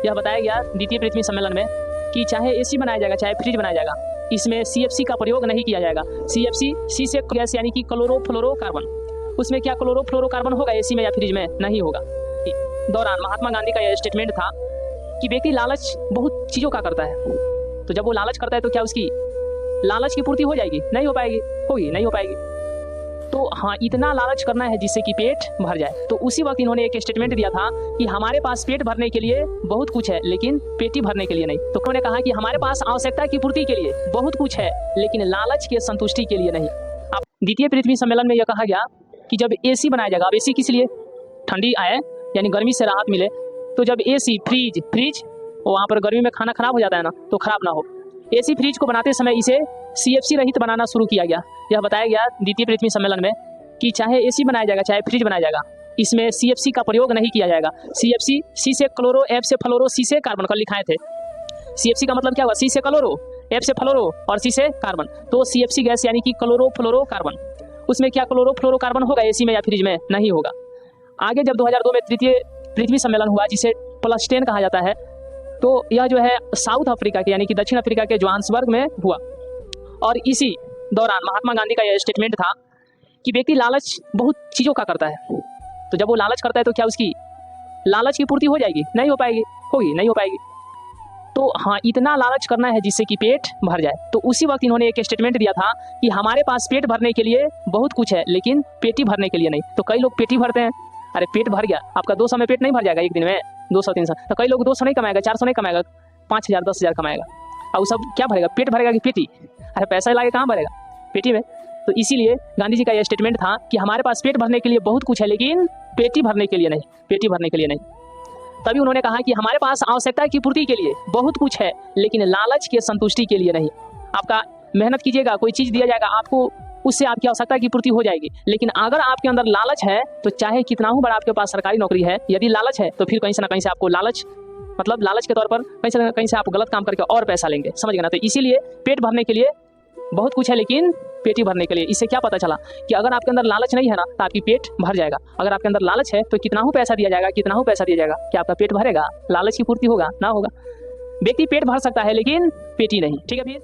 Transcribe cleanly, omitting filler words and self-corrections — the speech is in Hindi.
यह बताया गया द्वितीय पृथ्वी सम्मेलन में कि चाहे एसी बनाया जाएगा चाहे फ्रिज बनाया जाएगा, इसमें सीएफसी का प्रयोग नहीं किया जाएगा। सीएफसी सी से गैस यानी कि क्लोरोफ्लोरोकार्बन, उसमें क्या क्लोरोफ्लोरोकार्बन होगा एसी में या फ्रिज में? नहीं होगा। दौरान महात्मा गांधी का यह स्टेटमेंट था कि व्यक्ति लालच बहुत चीज़ों का करता है, तो जब वो लालच करता है तो क्या उसकी लालच की पूर्ति हो जाएगी? नहीं हो पाएगी, होगी नहीं हो पाएगी। तो हाँ, इतना लालच करना है जिससे कि पेट भर जाए। तो उसी वक्त इन्होंने एक स्टेटमेंट दिया था कि हमारे पास पेट भरने के लिए बहुत कुछ है लेकिन पेटी भरने के लिए नहीं। तो उन्होंने कहा कि हमारे पास आवश्यकता की पूर्ति के लिए बहुत कुछ है लेकिन लालच के संतुष्टि के लिए नहीं। अब द्वितीय पृथ्वी सम्मेलन में यह कहा गया कि जब एसी बनाया जाएगा, अब एसी किस लिए? ठंडी आए यानी गर्मी से राहत मिले। तो जब एसी फ्रिज वहाँ पर गर्मी में खाना खराब हो जाता है ना, तो खराब ना हो, एसी फ्रिज को बनाते समय इसे सीएफसी रहित बनाना शुरू किया गया। यह बताया गया द्वितीय पृथ्वी सम्मेलन में कि चाहे एसी बनाया जाएगा चाहे फ्रिज बनाया जाएगा, इसमें सीएफसी का प्रयोग नहीं किया जाएगा। सीएफसी सी से क्लोरो, एफ से फ्लोरो, सी से कार्बन कल लिखाए थे। सीएफसी का मतलब क्या हुआ? सी से क्लोरो, एफ से फ्लोरो और सी से कार्बन। तो सीएफसी गैस यानी कि क्लोरोफ्लोरोकार्बन, उसमें क्या क्लोरोफ्लोरोकार्बन होगा एसी में या फ्रिज में? नहीं होगा। आगे जब 2002 में तृतीय पृथ्वी सम्मेलन हुआ जिसे +10 कहा जाता है, तो यह जो है साउथ अफ्रीका के यानी कि दक्षिण अफ्रीका के जोहान्सबर्ग में हुआ। और इसी दौरान महात्मा गांधी का यह स्टेटमेंट था कि व्यक्ति लालच बहुत चीज़ों का करता है, तो जब वो लालच करता है तो क्या उसकी लालच की पूर्ति हो जाएगी? नहीं हो पाएगी, होगी नहीं हो पाएगी। तो हाँ, इतना लालच करना है जिससे कि पेट भर जाए। तो उसी वक्त इन्होंने एक स्टेटमेंट दिया था कि हमारे पास पेट भरने के लिए बहुत कुछ है लेकिन पेटी भरने के लिए नहीं। तो कई लोग पेटी भरते हैं, अरे पेट भर गया, आपका 200 में पेट नहीं भर जाएगा एक दिन में, 200-300। तो कई लोग 200 नहीं कमाएगा, 400 नहीं कमाएगा, 5000 10,000 कमाएगा, और सब क्या भरेगा? पेट भरेगा कि पेटी? अरे पैसा लाके कहाँ भरेगा? पेटी में। तो इसीलिए गांधी जी का यह स्टेटमेंट था कि हमारे पास पेट भरने के लिए बहुत कुछ है लेकिन पेटी भरने के लिए नहीं, पेटी भरने के लिए नहीं। तभी उन्होंने कहा कि हमारे पास आवश्यकता की पूर्ति के लिए बहुत कुछ है लेकिन लालच के संतुष्टि के लिए नहीं। आपका मेहनत कीजिएगा, कोई चीज़ दिया जाएगा आपको, उससे आपकी आवश्यकता की पूर्ति हो जाएगी। लेकिन अगर आपके अंदर लालच है तो चाहे कितना ही बड़ा आपके पास सरकारी नौकरी है, यदि लालच है तो फिर कहीं से ना कहीं से आपको लालच मतलब लालच के तौर पर कहीं से आप गलत काम करके और पैसा लेंगे, समझ गए ना। तो इसीलिए पेट भरने के लिए बहुत कुछ है लेकिन पेटी भरने के लिए, इससे क्या पता चला कि अगर आपके अंदर लालच नहीं है ना तो आपकी पेट भर जाएगा। अगर आपके अंदर लालच है तो कितना ही पैसा दिया जाएगा, कितना ही पैसा दिया जाएगा, क्या आपका पेट भरेगा? लालच की पूर्ति होगा ना होगा? व्यक्ति पेट भर सकता है लेकिन पेटी नहीं। ठीक है फिर